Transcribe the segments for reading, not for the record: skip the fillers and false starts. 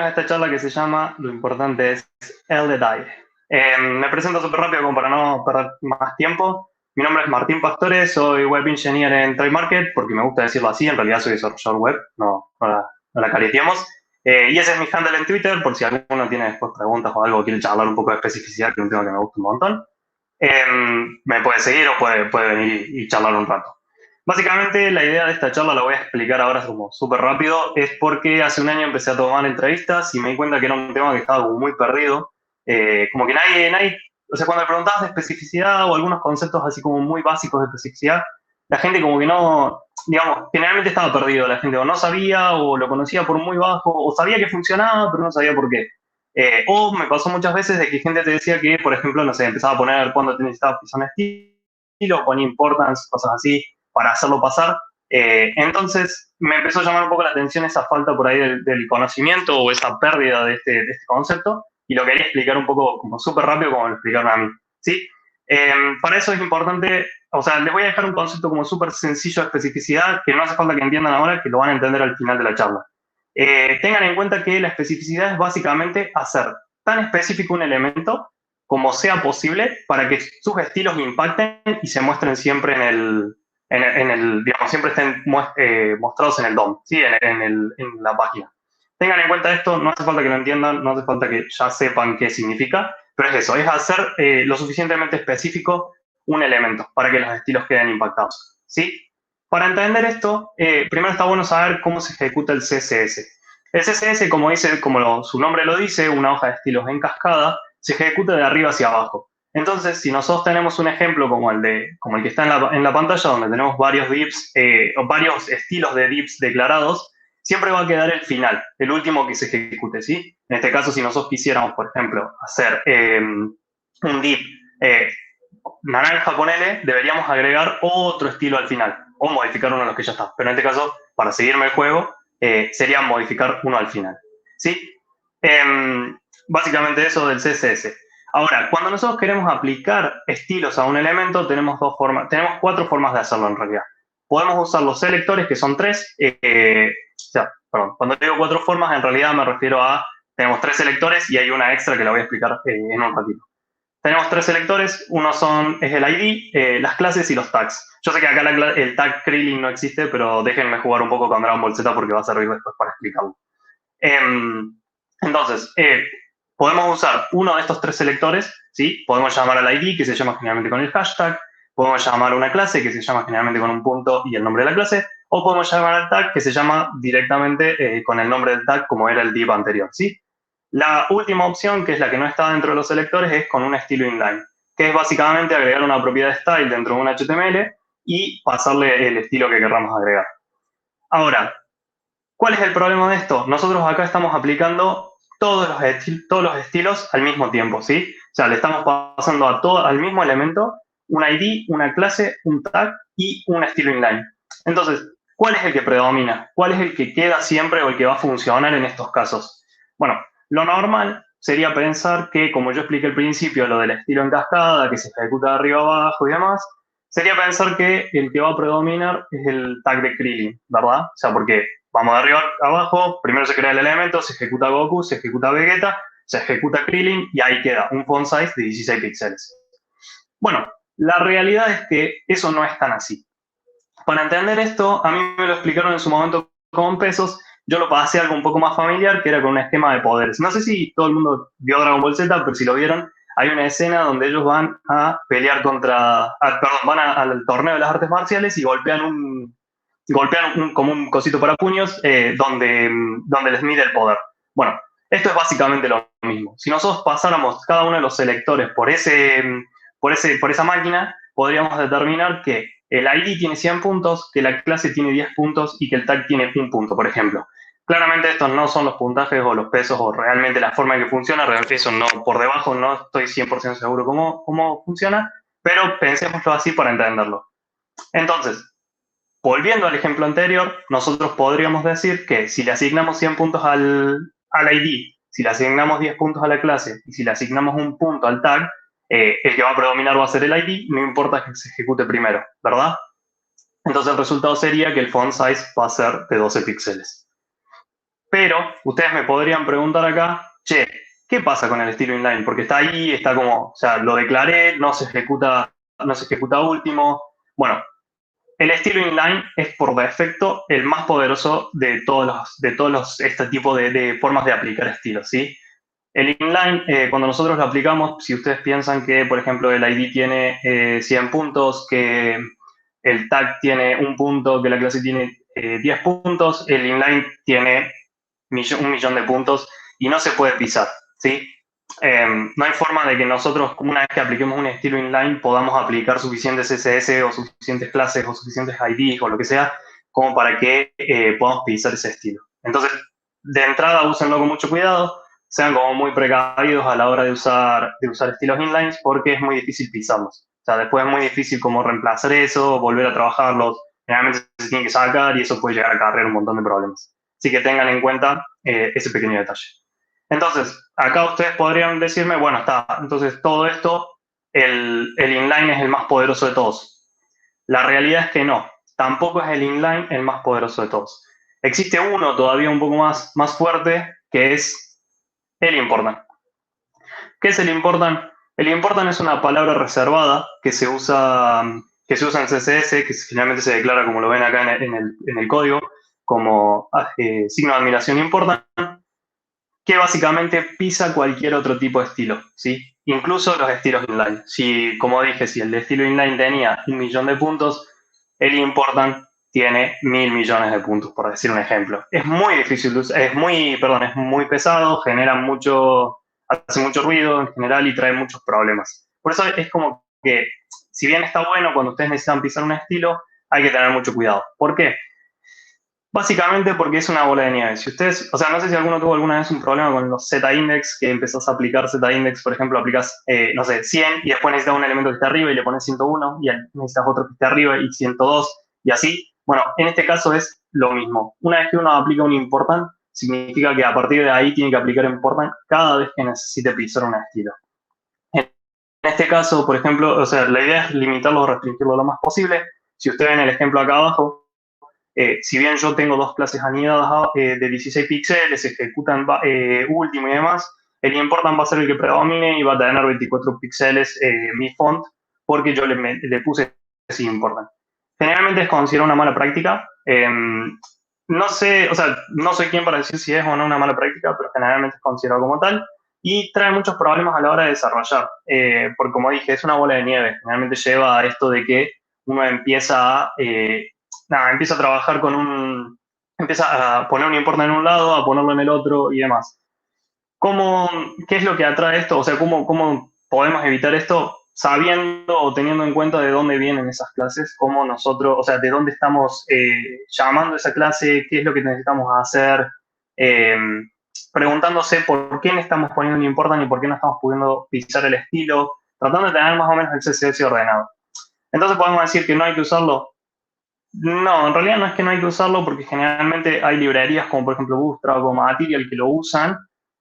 bienvenidos a esta charla que se llama Lo importante es el detalle. Me presento súper rápido como para no perder más tiempo. Mi nombre es Martín Pastore, soy web engineer en Trade Market, porque me gusta decirlo así, en realidad soy desarrollador web, no la careteemos. Y ese es mi handle en Twitter, por si alguno tiene después preguntas o algo, quiere charlar un poco de especificidad, que es un tema que me gusta un montón. Me puede seguir o puede venir y charlar un rato. Básicamente, la idea de esta charla la voy a explicar ahora como súper rápido, es porque hace un año empecé a tomar entrevistas y me di cuenta que era un tema que estaba como muy perdido. Como que nadie, o sea, cuando me preguntabas de especificidad o algunos conceptos así como muy básicos de especificidad, la gente como que no, digamos, generalmente estaba perdido, la gente o no sabía o lo conocía por muy bajo o sabía que funcionaba, pero no sabía por qué. O me pasó muchas veces de que gente te decía que, por ejemplo, no sé, empezaba a poner cuando te necesitabas pisar un estilo, ponía importance, cosas así, para hacerlo pasar. Entonces me empezó a llamar un poco la atención esa falta por ahí del conocimiento o esa pérdida de este concepto y lo quería explicar un poco como súper rápido como me lo explicaron a mí. ¿Sí? Para eso es importante, o sea, les voy a dejar un concepto como súper sencillo de especificidad que no hace falta que entiendan ahora, que lo van a entender al final de la charla. Tengan en cuenta que la especificidad es básicamente hacer tan específico un elemento como sea posible para que sus estilos impacten y se muestren siempre digamos, siempre estén mostrados en el DOM, ¿sí? En la página. Tengan en cuenta esto, no hace falta que lo entiendan, no hace falta que ya sepan qué significa, pero es eso, es hacer lo suficientemente específico un elemento para que los estilos queden impactados, ¿sí? Para entender esto, primero está bueno saber cómo se ejecuta el CSS. El CSS, como su nombre lo dice, una hoja de estilos en cascada, se ejecuta de arriba hacia abajo. Entonces, si nosotros tenemos un ejemplo como el que está en la pantalla, donde tenemos varios divs, o varios estilos de divs declarados, siempre va a quedar el final, el último que se ejecute, ¿sí? En este caso, si nosotros quisiéramos, por ejemplo, hacer un div eh, naranja, ponele, deberíamos agregar otro estilo al final, o modificar uno de los que ya está. Pero en este caso, para seguirme el juego, sería modificar uno al final, ¿sí? Básicamente eso del CSS. Ahora, cuando nosotros queremos aplicar estilos a un elemento, tenemos cuatro formas de hacerlo en realidad. Podemos usar los selectores, que son tres. Perdón, cuando digo cuatro formas, en realidad me refiero a, tenemos tres selectores y hay una extra que la voy a explicar en un ratito. Tenemos tres selectores, es el ID, las clases y los tags. Yo sé que acá el tag Krillin no existe, pero déjenme jugar un poco con Dragon Ball Z porque va a servir después para explicarlo. Entonces, podemos usar uno de estos tres selectores, ¿sí? Podemos llamar al ID, que se llama generalmente con el hashtag, podemos llamar a una clase, que se llama generalmente con un punto y el nombre de la clase, o podemos llamar al tag, que se llama directamente con el nombre del tag, como era el div anterior, ¿sí? La última opción, que es la que no está dentro de los selectores, es con un estilo inline, que es básicamente agregar una propiedad style dentro de un HTML y pasarle el estilo que querramos agregar. Ahora, ¿cuál es el problema de esto? Nosotros acá estamos aplicando todos los estilos al mismo tiempo, ¿sí? O sea, le estamos pasando al mismo elemento un ID, una clase, un tag y un estilo inline. Entonces, ¿cuál es el que predomina? ¿Cuál es el que queda siempre o el que va a funcionar en estos casos? Bueno, lo normal sería pensar que, como yo expliqué al principio, lo del estilo en cascada, que se ejecuta de arriba abajo y demás, sería pensar que el que va a predominar es el tag de Krillin, ¿verdad? O sea, porque vamos de arriba a abajo, primero se crea el elemento, se ejecuta Goku, se ejecuta Vegeta, se ejecuta Krillin y ahí queda un font size de 16 píxeles. Bueno, la realidad es que eso no es tan así. Para entender esto, a mí me lo explicaron en su momento con pesos, yo lo pasé a algo un poco más familiar, que era con un esquema de poderes. No sé si todo el mundo vio Dragon Ball Z, pero si lo vieron, hay una escena donde ellos van a pelear van al torneo de las artes marciales y golpean como un cosito para puños donde les mide el poder. Bueno, esto es básicamente lo mismo. Si nosotros pasáramos cada uno de los selectores por esa máquina, podríamos determinar que el ID tiene 100 puntos, que la clase tiene 10 puntos y que el tag tiene 1 punto, por ejemplo. Claramente estos no son los puntajes o los pesos o realmente la forma en que funciona, realmente eso no, por debajo no estoy 100% seguro cómo funciona, pero pensémoslo así para entenderlo. Entonces, volviendo al ejemplo anterior, nosotros podríamos decir que si le asignamos 100 puntos al ID, si le asignamos 10 puntos a la clase y si le asignamos 1 punto al tag, el que va a predominar va a ser el ID, no importa que se ejecute primero, ¿verdad? Entonces el resultado sería que el font size va a ser de 12 píxeles. Pero ustedes me podrían preguntar acá, che, ¿qué pasa con el estilo inline? Porque está ahí, está como, o sea, lo declaré, no se ejecuta último. Bueno, el estilo inline es por defecto el más poderoso este tipo de formas de aplicar estilos, ¿sí? El inline, cuando nosotros lo aplicamos, si ustedes piensan que, por ejemplo, el ID tiene 100 puntos, que el tag tiene un punto, que la clase tiene 10 puntos, el inline tiene un millón de puntos y no se puede pisar, ¿sí? No hay forma de que nosotros, una vez que apliquemos un estilo inline, podamos aplicar suficientes CSS o suficientes clases o suficientes IDs o lo que sea, como para que podamos pisar ese estilo. Entonces, de entrada, úsenlo con mucho cuidado, sean como muy precavidos a la hora de usar estilos inlines porque es muy difícil pisarlos. O sea, después es muy difícil como reemplazar eso, volver a trabajarlos. Generalmente se tiene que sacar y eso puede llegar a acarrear un montón de problemas. Así que tengan en cuenta ese pequeño detalle. Entonces, acá ustedes podrían decirme, bueno, está, entonces todo esto, el inline es el más poderoso de todos. La realidad es que no, tampoco es el inline el más poderoso de todos. Existe uno todavía un poco más fuerte, que es el important. ¿Qué es el important? El important es una palabra reservada que se usa en CSS, que finalmente se declara, como lo ven acá en el código, como signo de admiración important, que básicamente pisa cualquier otro tipo de estilo, ¿sí? Incluso los estilos inline. Si, como dije, si el estilo inline tenía 1.000.000 de puntos, el important tiene 1.000.000.000 de puntos, por decir un ejemplo. Es muy difícil, es muy pesado, hace mucho ruido en general y trae muchos problemas. Por eso es como que, si bien está bueno cuando ustedes necesitan pisar un estilo, hay que tener mucho cuidado. ¿Por qué? Básicamente porque es una bola de nieve. Si ustedes, o sea, no sé si alguno tuvo alguna vez un problema con los Z-index, que empezás a aplicar Z-index, por ejemplo, aplicas, no sé, 100 y después necesitas un elemento que esté arriba y le pones 101 y necesitas otro que esté arriba y 102 y así. Bueno, en este caso es lo mismo. Una vez que uno aplica un important, significa que a partir de ahí tiene que aplicar important cada vez que necesite pisar un estilo. En este caso, por ejemplo, o sea, la idea es limitarlo o restringirlo lo más posible. Si ustedes ven el ejemplo acá abajo, si bien yo tengo dos clases anidadas de 16 píxeles, ejecutan último y demás, el important va a ser el que predomine y va a tener 24 píxeles mi font porque yo le puse así important. Generalmente es considerado una mala práctica. No sé, o sea, no soy quien para decir si es o no una mala práctica, pero generalmente es considerado como tal y trae muchos problemas a la hora de desarrollar. Porque como dije, es una bola de nieve. Generalmente lleva a esto de que uno empieza a trabajar empieza a poner un importe en un lado, a ponerlo en el otro y demás. ¿Cómo, qué es lo que atrae esto? O sea, ¿cómo podemos evitar esto sabiendo o teniendo en cuenta de dónde vienen esas clases? ¿Cómo nosotros, o sea, de dónde estamos llamando esa clase? ¿Qué es lo que necesitamos hacer? Eh, Preguntándose por qué le estamos poniendo un important y por qué no estamos pudiendo pisar el estilo, tratando de tener más o menos el CSS ordenado. Entonces podemos decir que no hay que usarlo. No, en realidad no es que no hay que usarlo porque generalmente hay librerías como por ejemplo Bootstrap o Material que lo usan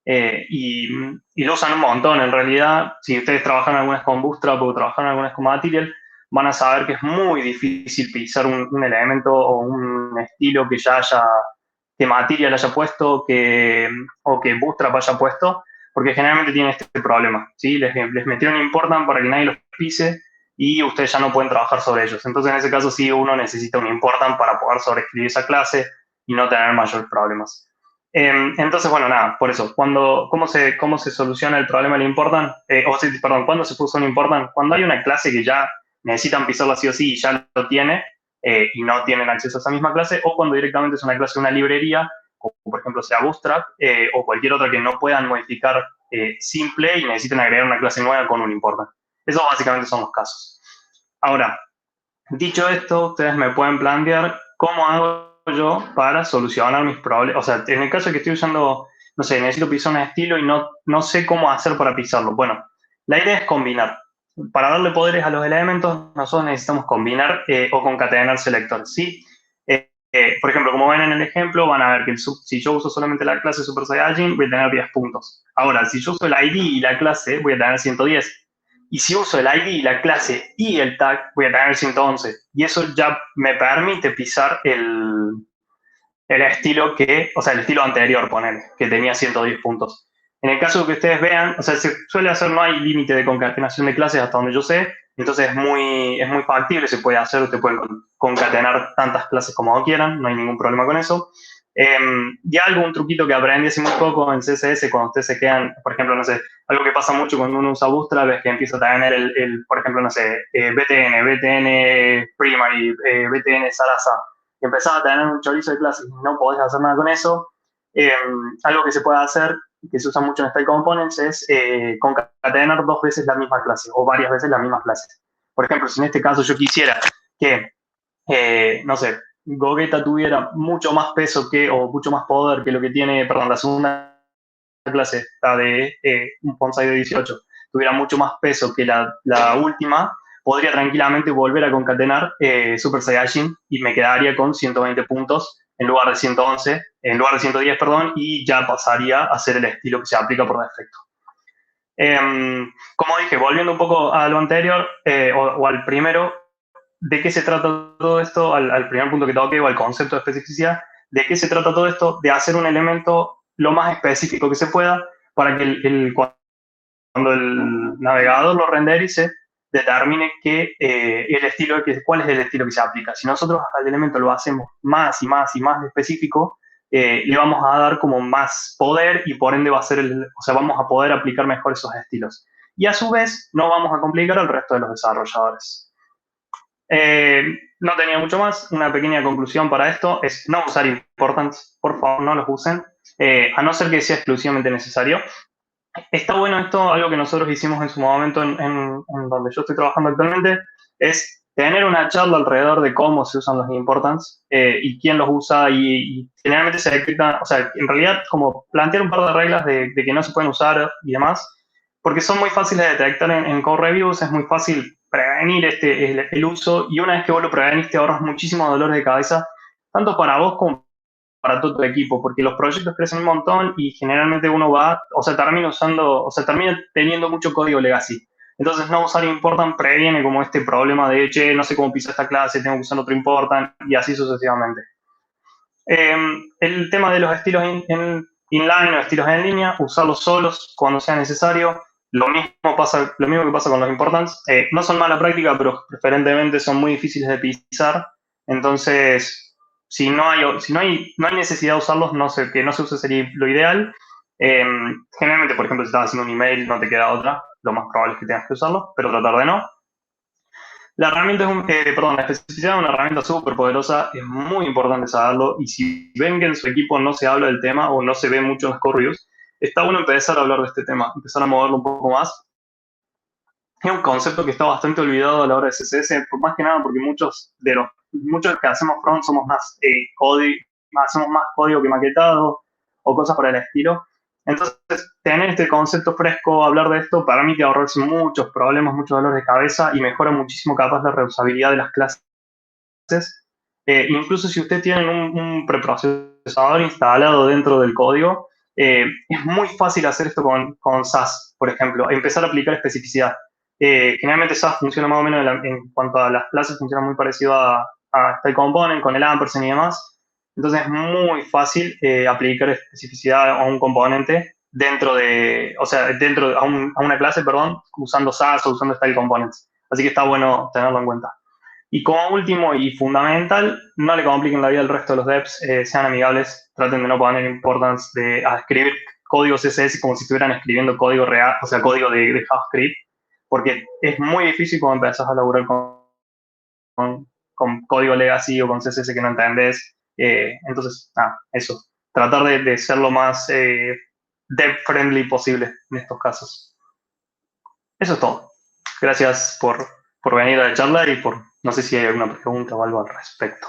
y lo usan un montón. En realidad, si ustedes trabajan algunas con Bootstrap o trabajan algunas con Material, van a saber que es muy difícil pisar un elemento o un estilo que Material haya puesto o que Bootstrap haya puesto, porque generalmente tiene este problema, ¿sí? Les metieron important para que nadie los pise y ustedes ya no pueden trabajar sobre ellos. Entonces, en ese caso, sí, uno necesita un important para poder sobreescribir esa clase y no tener mayores problemas. Entonces, bueno, nada, por eso, ¿cómo se soluciona el problema del important? Perdón, ¿cuándo se puso un important? Cuando hay una clase que ya necesitan pisarla sí o sí y ya lo tiene y no tienen acceso a esa misma clase, o cuando directamente es una clase de una librería, como por ejemplo sea Bootstrap, o cualquier otra que no puedan modificar simple y necesiten agregar una clase nueva con un important. Esos básicamente son los casos. Ahora, dicho esto, ustedes me pueden plantear cómo hago yo para solucionar mis problemas. O sea, en el caso de que estoy usando, no sé, necesito pisar un estilo y no sé cómo hacer para pisarlo. Bueno, la idea es combinar. Para darle poderes a los elementos, nosotros necesitamos combinar o concatenar selectores, ¿sí? Por ejemplo, como ven en el ejemplo, van a ver que si yo uso solamente la clase Super Saiyajin, voy a tener 10 puntos. Ahora, si yo uso el ID y la clase, voy a tener 110. Y si uso el ID, la clase y el tag, voy a tener 111. Y eso ya me permite pisar el estilo o sea, el estilo anterior, ponele, que tenía 110 puntos. En el caso que ustedes vean, o sea, se suele hacer, no hay límite de concatenación de clases hasta donde yo sé, entonces es muy factible, se puede hacer, te pueden concatenar tantas clases como quieran, no hay ningún problema con eso. Y algún truquito que aprendí hace muy poco en CSS, cuando ustedes se quedan, por ejemplo, no sé, algo que pasa mucho cuando uno usa Bootstrap es que empieza a tener por ejemplo, no sé, BTN Primary, BTN Sarasa, y empezás a tener un chorizo de clases y no podés hacer nada con eso. Eh, Algo que se puede hacer, que se usa mucho en Style Components, es concatenar dos veces la misma clase o varias veces la misma clase. Por ejemplo, si en este caso yo quisiera que no sé, Gogeta tuviera mucho más peso o mucho más poder que lo que tiene, perdón, la segunda clase, la de un Bonsai de 18, tuviera mucho más peso que la última, podría tranquilamente volver a concatenar Super Saiyajin y me quedaría con 120 puntos en lugar de 111, en lugar de 110, perdón, y ya pasaría a ser el estilo que se aplica por defecto. Como dije, volviendo un poco a lo anterior, o al primero, ¿de qué se trata todo esto? Al primer punto que toqué, o al concepto de especificidad, ¿de qué se trata todo esto? De hacer un elemento lo más específico que se pueda para que cuando el navegador lo renderice, determine cuál es el estilo que se aplica. Si nosotros al elemento lo hacemos más y más y más específico, le vamos a dar como más poder y por ende o sea, vamos a poder aplicar mejor esos estilos. Y a su vez, no vamos a complicar al resto de los desarrolladores. No tenía mucho más. Una pequeña conclusión para esto es no usar importance, por favor, no los usen, a no ser que sea exclusivamente necesario. Está bueno esto, algo que nosotros hicimos en su momento en donde yo estoy trabajando actualmente, es tener una charla alrededor de cómo se usan los importance y quién los usa y generalmente se detectan, o sea, en realidad como plantear un par de reglas de que no se pueden usar y demás, porque son muy fáciles de detectar en code reviews, es muy fácil prevenir el uso y una vez que vos lo prevenís te ahorras muchísimos dolores de cabeza, tanto para vos como para todo tu equipo, porque los proyectos crecen un montón y generalmente uno o sea, termina teniendo mucho código legacy. Entonces, no usar important previene como este problema de, che, no sé cómo pisa esta clase, tengo que usar otro important, y así sucesivamente. Eh, el tema de los estilos inline o estilos en línea, usarlos solos cuando sea necesario. Lo mismo que pasa con los importants. No son mala práctica, pero preferentemente son muy difíciles de pisar. Entonces, no hay necesidad de usarlos, que no se use sería lo ideal. Generalmente, por ejemplo, si estás haciendo un email, no te queda otra. Lo más probable es que tengas que usarlo, pero tratar de no. La especificidad de una herramienta súper poderosa, es muy importante saberlo y si ven que en su equipo no se habla del tema o no se ve mucho en los core reviews, está bueno empezar a hablar de este tema, empezar a moverlo un poco más. Es un concepto que está bastante olvidado a la hora de CSS, más que nada porque muchos que hacemos front somos más código, hacemos más código que maquetado o cosas por el estilo. Entonces, tener este concepto fresco, hablar de esto, para mí te ahorrarse muchos problemas, muchos dolores de cabeza y mejora muchísimo capaz la reusabilidad de las clases. Incluso si ustedes tienen un preprocesador instalado dentro del código, es muy fácil hacer esto con SAS, por ejemplo, empezar a aplicar especificidad. Generalmente SAS funciona más o menos en cuanto a las clases, funciona muy parecido a Style Component con el ampersand y demás. Entonces es muy fácil aplicar especificidad a un componente a una clase, perdón, usando SAS o usando Style Components. Así que está bueno tenerlo en cuenta. Y como último y fundamental, no le compliquen la vida al resto de los devs, sean amigables, traten de no poner importance a escribir código CSS como si estuvieran escribiendo código real, o sea, código de JavaScript, porque es muy difícil cuando empezás a laburar con código legacy o con CSS que no entendés. Entonces, eso, tratar de ser lo más dev-friendly posible en estos casos. Eso es todo. Gracias por venir a la charla y no sé si hay alguna pregunta o algo al respecto.